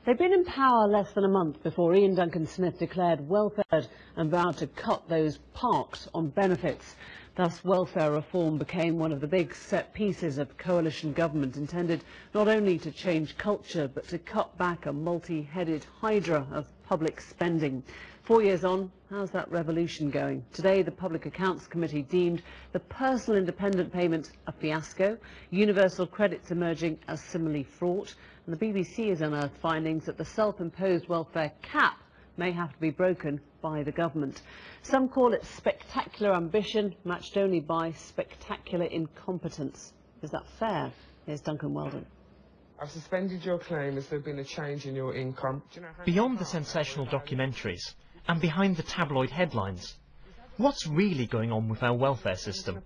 They've been in power less than a month before Ian Duncan Smith declared welfare and vowed to cut those parked on benefits. Thus, welfare reform became one of the big set pieces of coalition government, intended not only to change culture but to cut back a multi-headed hydra of public spending. 4 years on, how's that revolution going? Today, the Public Accounts Committee deemed the personal independent payment a fiasco, universal credits emerging as similarly fraught, and the BBC has unearthed findings that the self-imposed welfare cap may have to be broken by the government. Some call it spectacular ambition, matched only by spectacular incompetence. Is that fair? Here's Duncan Weldon. I've suspended your claim as there has been a change in your income. Beyond the sensational documentaries and behind the tabloid headlines, what's really going on with our welfare system?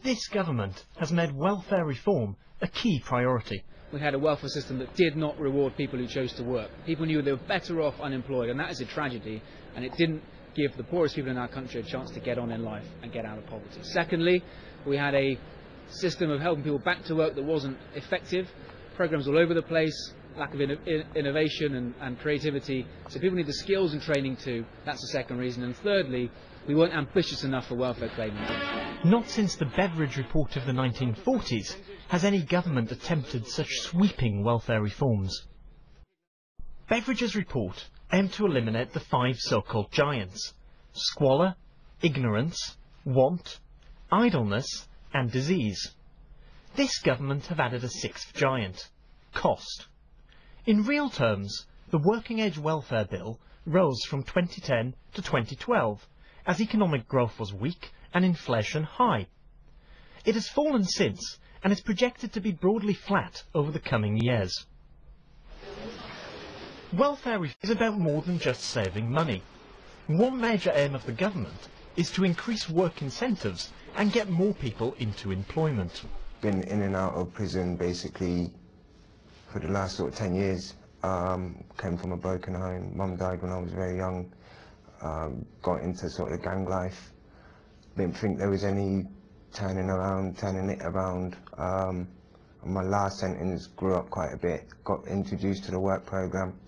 This government has made welfare reform a key priority. We had a welfare system that did not reward people who chose to work. People knew they were better off unemployed, and that is a tragedy, and it didn't give the poorest people in our country a chance to get on in life and get out of poverty. Secondly, we had a system of helping people back to work that wasn't effective, programs all over the place, lack of innovation and creativity, so people need the skills and training too. That's the second reason. And thirdly, we weren't ambitious enough for welfare claimants. Not since the Beveridge Report of the 1940s has any government attempted such sweeping welfare reforms. Beveridge's report aimed to eliminate the 5 so-called giants: squalor, ignorance, want, idleness and disease. This government have added a 6th giant: cost. In real terms, the Working Age Welfare Bill rose from 2010 to 2012 as economic growth was weak and inflation high. It has fallen since and is projected to be broadly flat over the coming years. Welfare is about more than just saving money. One major aim of the government is to increase work incentives and get more people into employment. Been in and out of prison basically for the last sort of 10 years. Came from a broken home. Mum died when I was very young. Got into sort of gang life. Didn't think there was any turning it around. My last sentence grew up quite a bit. Got introduced to the work programme.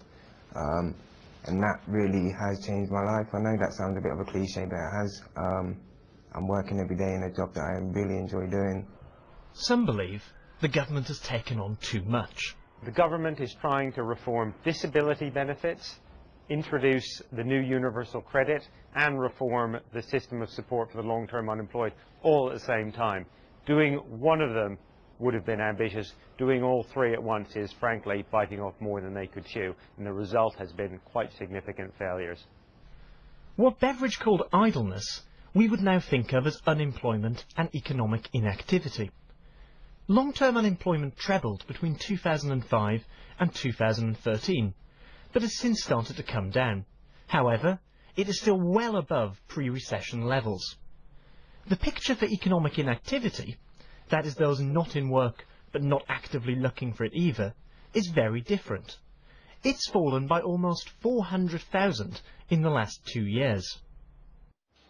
And that really has changed my life. I know that sounds a bit of a cliche, but it has. I'm working every day in a job that I really enjoy doing. Some believe the government has taken on too much. The government is trying to reform disability benefits, introduce the new universal credit and reform the system of support for the long-term unemployed all at the same time. Doing one of them would have been ambitious. Doing all 3 at once is frankly biting off more than they could chew, and the result has been quite significant failures. What Beveridge called idleness, we would now think of as unemployment and economic inactivity. Long-term unemployment trebled between 2005 and 2013, but has since started to come down. However, it is still well above pre-recession levels. The picture for economic inactivity, that is those not in work but not actively looking for it either, is very different. It's fallen by almost 400,000 in the last 2 years.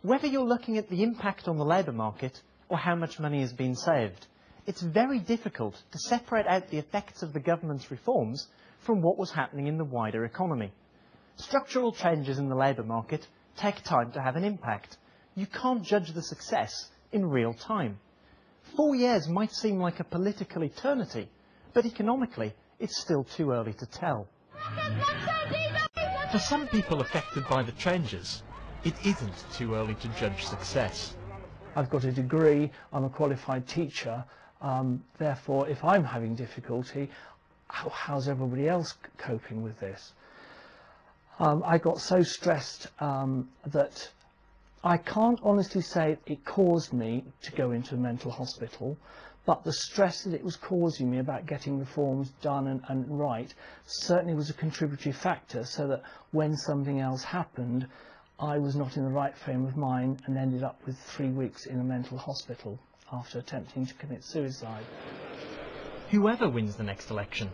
Whether you're looking at the impact on the labour market or how much money has been saved, it's very difficult to separate out the effects of the government's reforms from what was happening in the wider economy. Structural changes in the labour market take time to have an impact. You can't judge the success in real time. 4 years might seem like a political eternity, but economically it's still too early to tell. For some people affected by the changes, it isn't too early to judge success. I've got a degree, I'm a qualified teacher, therefore if I'm having difficulty, how's everybody else coping with this? I got so stressed that I can't honestly say it caused me to go into a mental hospital, but the stress that it was causing me about getting reforms done and right certainly was a contributory factor, so that when something else happened, I was not in the right frame of mind and ended up with 3 weeks in a mental hospital after attempting to commit suicide. Whoever wins the next election,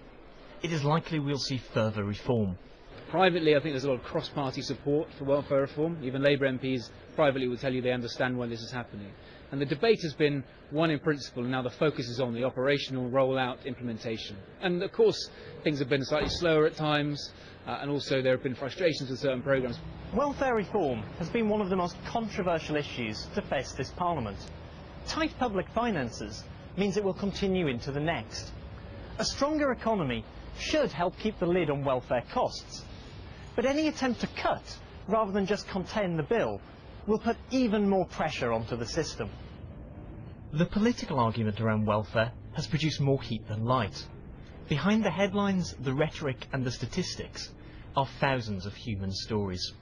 it is likely we'll see further reform. Privately, I think there's a lot of cross-party support for welfare reform. Even Labour MPs privately will tell you they understand why this is happening. And the debate has been one in principle, and now the focus is on the operational rollout implementation. And of course, things have been slightly slower at times, and also there have been frustrations with certain programmes. Welfare reform has been one of the most controversial issues to face this Parliament. Tight public finances means it will continue into the next. A stronger economy should help keep the lid on welfare costs. But any attempt to cut, rather than just contain the bill, will put even more pressure onto the system. The political argument around welfare has produced more heat than light. Behind the headlines, the rhetoric and the statistics are thousands of human stories.